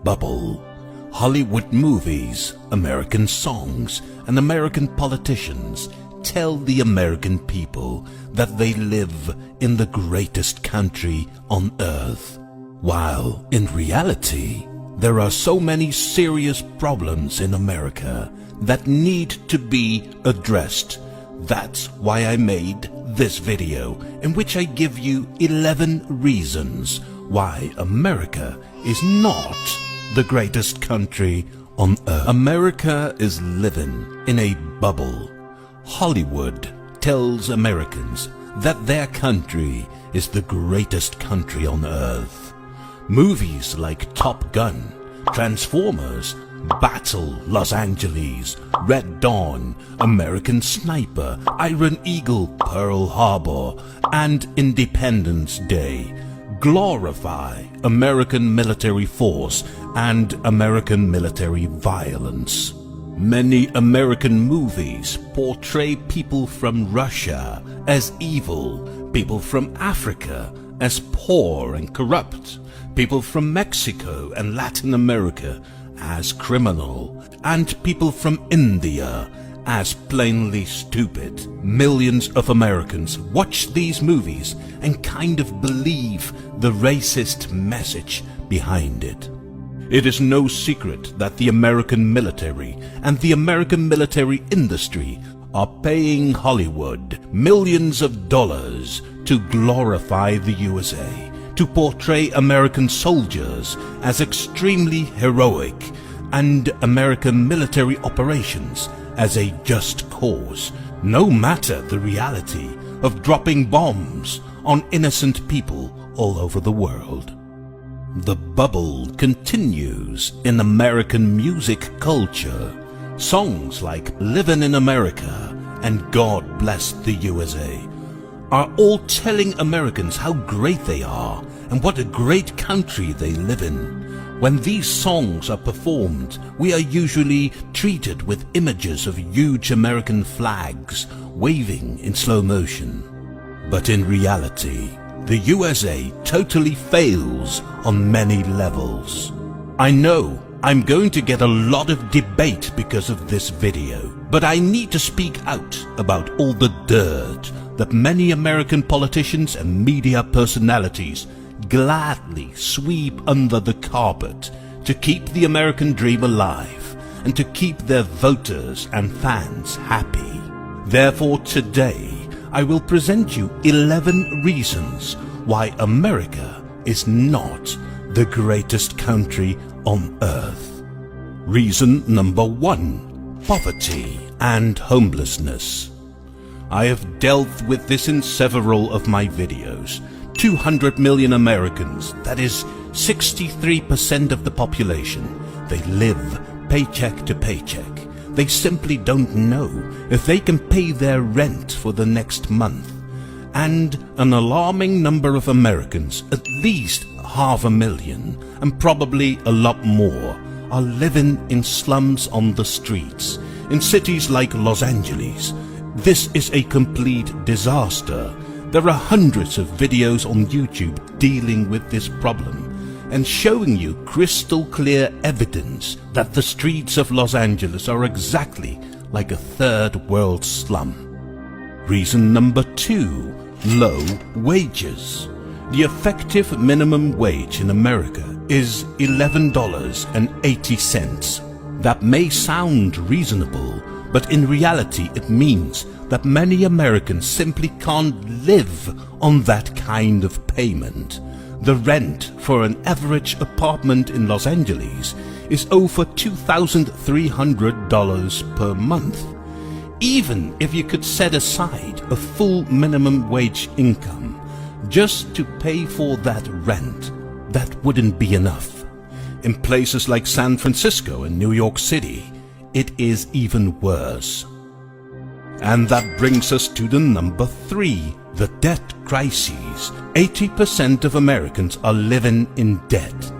bubble. Hollywood movies, American songs, and American politicians tell the American people that they live in the greatest country on earth, while in reality, there are so many serious problems in America that need to be addressed. That's why I made this video, in which I give you 11 reasons why America is not the greatest country on earth. America is living in a bubble. Hollywood tells Americans that their country is the greatest country on earth. Movies like Top Gun, Transformers, Battle Los Angeles, Red Dawn, American Sniper, Iron Eagle, Pearl Harbor, and Independence Day glorify American military force and American military violence. Many American movies portray people from Russia as evil, people from Africa as poor and corrupt, people from Mexico and Latin America as criminal, and people from India as plainly stupid. Millions of Americans watch these movies and kind of believe the racist message behind it. It is no secret that the American military and the American military industry are paying Hollywood millions of dollars to glorify the USA, to portray American soldiers as extremely heroic and American military operations as a just cause, no matter the reality of dropping bombs on innocent people all over the world. The bubble continues in American music culture. Songs like Livin' in America and God Bless the USA are all telling Americans how great they are and what a great country they live in. When these songs are performed, we are usually treated with images of huge American flags waving in slow motion. But in reality, the USA totally fails on many levels. I know I'm going to get a lot of debate because of this video, but I need to speak out about all the dirt that many American politicians and media personalities gladly sweep under the carpet to keep the American dream alive and to keep their voters and fans happy. Therefore, today I will present you 11 reasons why America is not the greatest country on earth. Reason number 1: poverty and homelessness. I have dealt with this in several of my videos. 200 million Americans, that is 63% of the population, they live paycheck to paycheck. They simply don't know if they can pay their rent for the next month. And an alarming number of Americans, at least 500,000, and probably a lot more, are living in slums on the streets, in cities like Los Angeles. This is a complete disaster. There are hundreds of videos on YouTube dealing with this problem and showing you crystal clear evidence that the streets of Los Angeles are exactly like a third world slum. Reason number 2: low wages. The effective minimum wage in America is $11.80. That may sound reasonable, but in reality it means that many Americans simply can't live on that kind of payment. The rent for an average apartment in Los Angeles is over $2,300 per month. Even if you could set aside a full minimum wage income just to pay for that rent, that wouldn't be enough. In places like San Francisco and New York City, it is even worse. And that brings us to the number 3, the debt crisis. 80% of Americans are living in debt.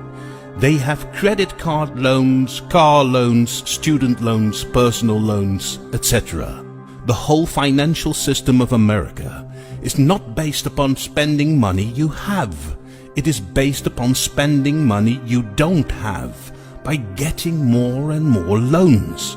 They have credit card loans, car loans, student loans, personal loans, etc. The whole financial system of America is not based upon spending money you have. It is based upon spending money you don't have. by getting more and more loans.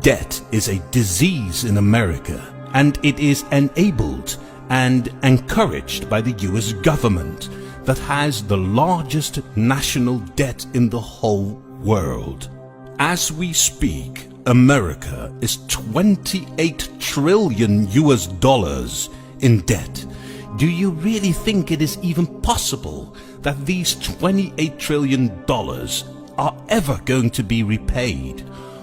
Debt is a disease in America, and it is enabled and encouraged by the US government that has the largest national debt in the whole world. As we speak, America is 28 trillion US dollars in debt. Do you really think it is even possible that these $28 trillion are ever going to be repaid?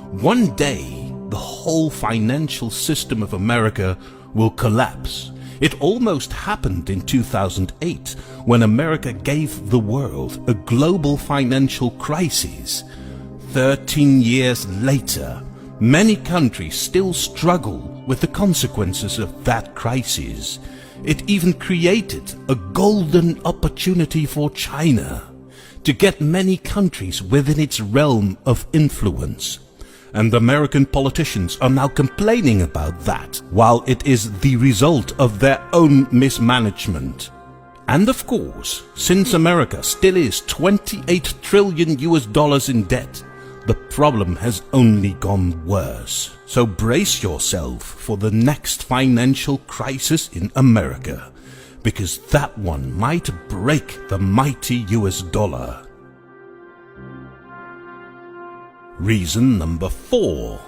One day, the whole financial system of America will collapse. It almost happened in 2008 when America gave the world a global financial crisis. 13 years later, many countries still struggle with the consequences of that crisis. It even created a golden opportunity for China to get many countries within its realm of influence. And American politicians are now complaining about that, while it is the result of their own mismanagement. And of course, since America still is 28 trillion US dollars in debt, the problem has only gone worse. So brace yourself for the next financial crisis in America, because that one might break the mighty US dollar. Reason number 4.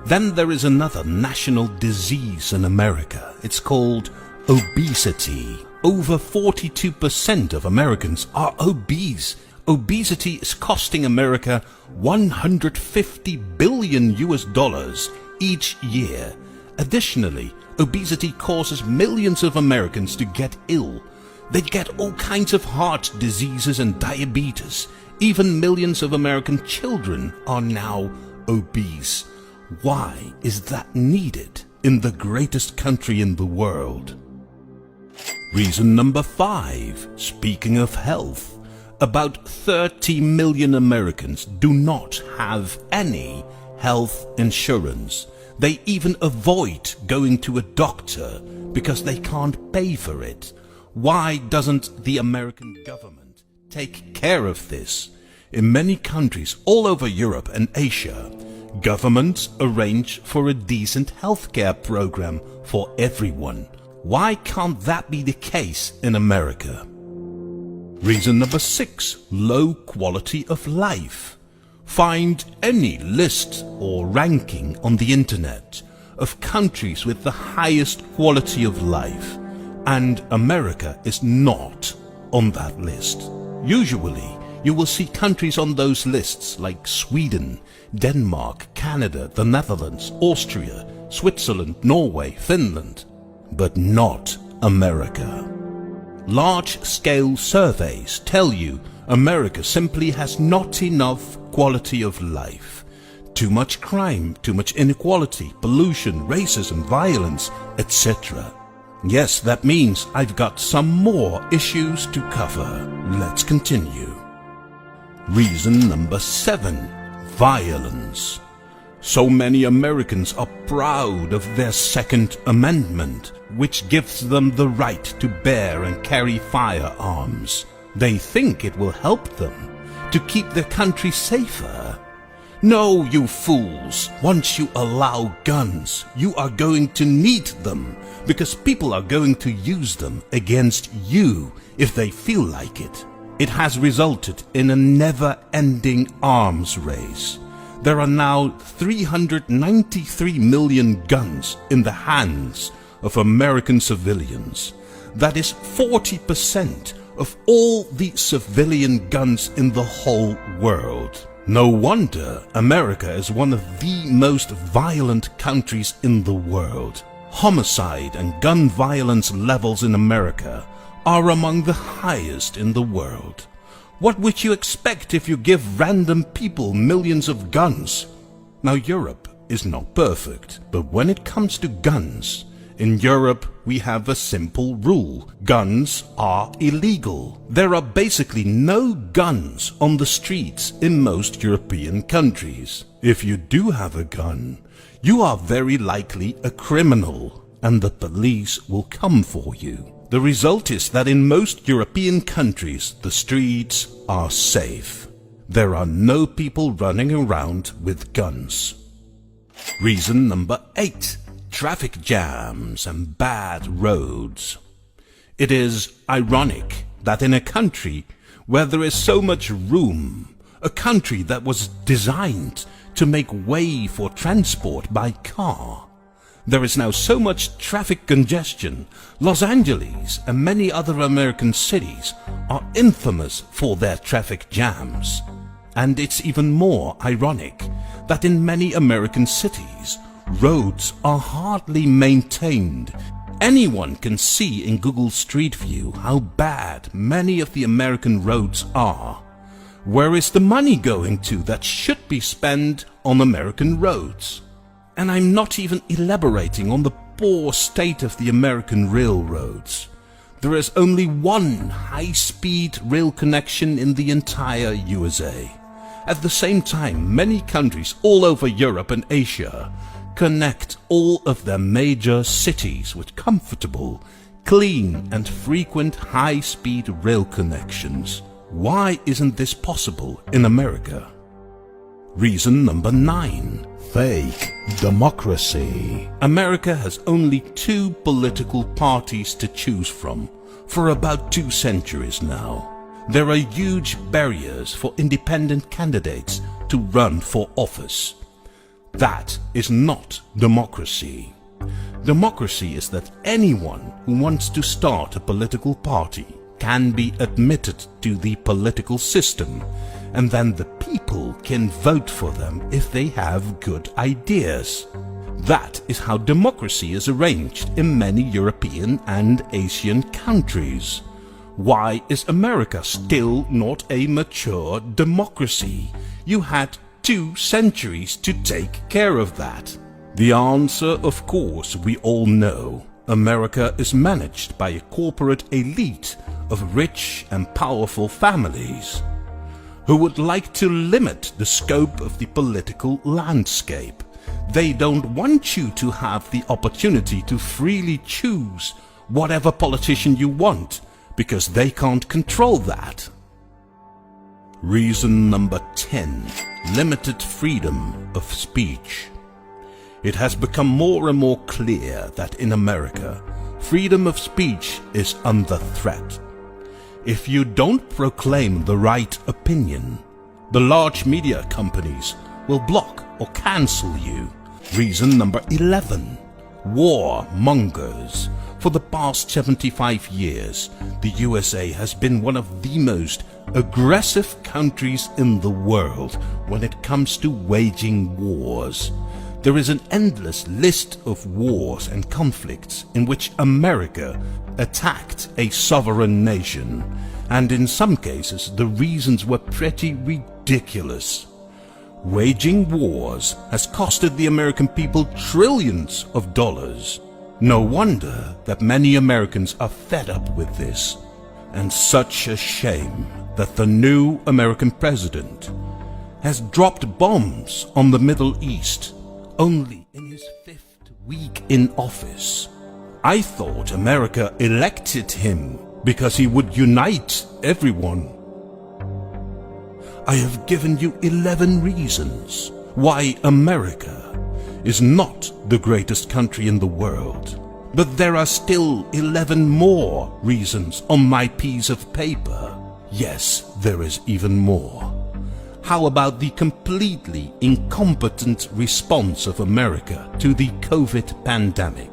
Then there is another national disease in America. It's called obesity. Over 42% of Americans are obese. Obesity is costing America $150 billion US dollars each year. Additionally, obesity causes millions of Americans to get ill. They get all kinds of heart diseases and diabetes. Even millions of American children are now obese. Why is that needed in the greatest country in the world? Reason number 5. Speaking of health, about 30 million Americans do not have any health insurance. They even avoid going to a doctor because they can't pay for it. Why doesn't the American government take care of this? In many countries all over Europe and Asia, governments arrange for a decent healthcare program for everyone. Why can't that be the case in America? Reason number 6. Low quality of life. Find any list or ranking on the internet of countries with the highest quality of life, and America is not on that list. Usually, you will see countries on those lists like Sweden, Denmark, Canada, the Netherlands, Austria, Switzerland, Norway, Finland, but not America. Large-scale surveys tell you America simply has not enough quality of life. Too much crime, too much inequality, pollution, racism, violence, etc. Yes, that means I've got some more issues to cover. Let's continue. Reason number 7. Violence. So many Americans are proud of their Second Amendment, which gives them the right to bear and carry firearms. They think it will help them to keep their country safer. No, you fools. Once you allow guns, you are going to need them, because people are going to use them against you if they feel like it. It has resulted in a never-ending arms race. There are now 393 million guns in the hands of American civilians. That is 40% of all the civilian guns in the whole world. No wonder America is one of the most violent countries in the world. Homicide and gun violence levels in America are among the highest in the world. What would you expect if you give random people millions of guns? Now, Europe is not perfect, but when it comes to guns, in Europe we have a simple rule. Guns are illegal. There are basically no guns on the streets in most European countries. If you do have a gun, you are very likely a criminal, and the police will come for you. The result is that in most European countries, the streets are safe. There are no people running around with guns. Reason number 8. Traffic jams and bad roads. It is ironic that in a country where there is so much room, a country that was designed to make way for transport by car, there is now so much traffic congestion. Los Angeles and many other American cities are infamous for their traffic jams. And it's even more ironic that in many American cities, roads are hardly maintained. Anyone can see in Google Street View how bad many of the American roads are. Where is the money going to that should be spent on American roads? And I'm not even elaborating on the poor state of the American railroads. There is only one high-speed rail connection in the entire USA. At the same time, many countries all over Europe and Asia connect all of their major cities with comfortable, clean and frequent high-speed rail connections. Why isn't this possible in America? Reason number 9. Fake democracy. America has only 2 political parties to choose from for about 2 centuries now. There are huge barriers for independent candidates to run for office. That is not democracy. Democracy is that anyone who wants to start a political party can be admitted to the political system, and then the people can vote for them if they have good ideas. That is how democracy is arranged in many European and Asian countries. Why is America still not a mature democracy? You had 2 centuries to take care of that. The answer, of course, we all know. America is managed by a corporate elite of rich and powerful families who would like to limit the scope of the political landscape. They don't want you to have the opportunity to freely choose whatever politician you want, because they can't control that. Reason number 10. Limited freedom of speech. It has become more and more clear that in America, freedom of speech is under threat. If you don't proclaim the right opinion, the large media companies will block or cancel you. Reason number 11. Warmongers. For the past 75 years, the USA has been one of the most aggressive countries in the world when it comes to waging wars. There is an endless list of wars and conflicts in which America attacked a sovereign nation, and in some cases the reasons were pretty ridiculous. Waging wars has costed the American people trillions of dollars. No wonder that many Americans are fed up with this, and such a shame that the new American president has dropped bombs on the Middle East only in his 5th week in office. I thought America elected him because he would unite everyone. I have given you 11 reasons why America is not the greatest country in the world. But there are still 11 more reasons on my piece of paper. Yes, there is even more. How about the completely incompetent response of America to the COVID pandemic?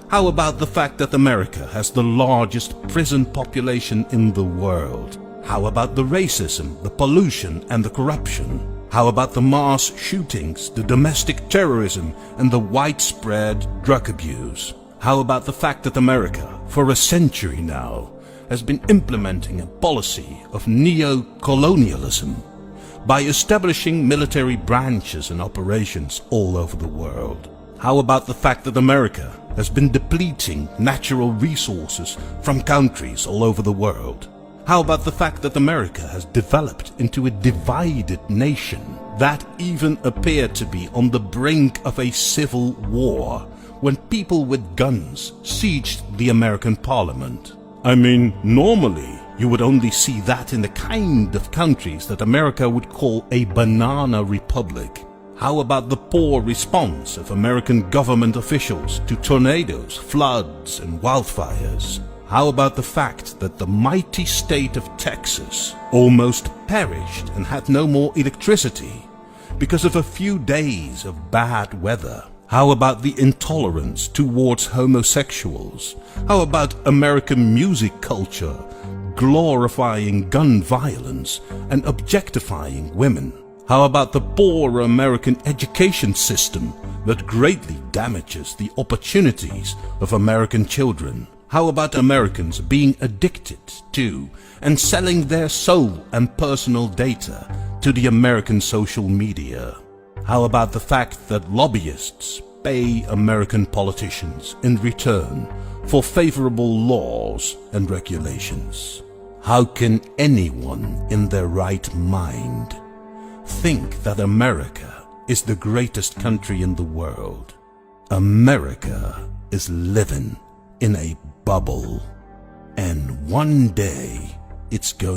How about the fact that America has the largest prison population in the world? How about the racism, the pollution and the corruption? How about the mass shootings, the domestic terrorism and the widespread drug abuse? How about the fact that America, for a century now, has been implementing a policy of neo-colonialism by establishing military branches and operations all over the world? How about the fact that America has been depleting natural resources from countries all over the world? How about the fact that America has developed into a divided nation that even appeared to be on the brink of a civil war when people with guns sieged the American parliament? I mean, normally You would only see that in the kind of countries that America would call a banana republic. How about the poor response of American government officials to tornadoes, floods, and wildfires? How about the fact that the mighty state of Texas almost perished and had no more electricity because of a few days of bad weather? How about the intolerance towards homosexuals? How about American music culture glorifying gun violence and objectifying women? How about the poor American education system that greatly damages the opportunities of American children? How about Americans being addicted to and selling their soul and personal data to the American social media? How about the fact that lobbyists pay American politicians in return for favorable laws and regulations? How can anyone in their right mind think that America is the greatest country in the world? America is living in a bubble, and one day it's going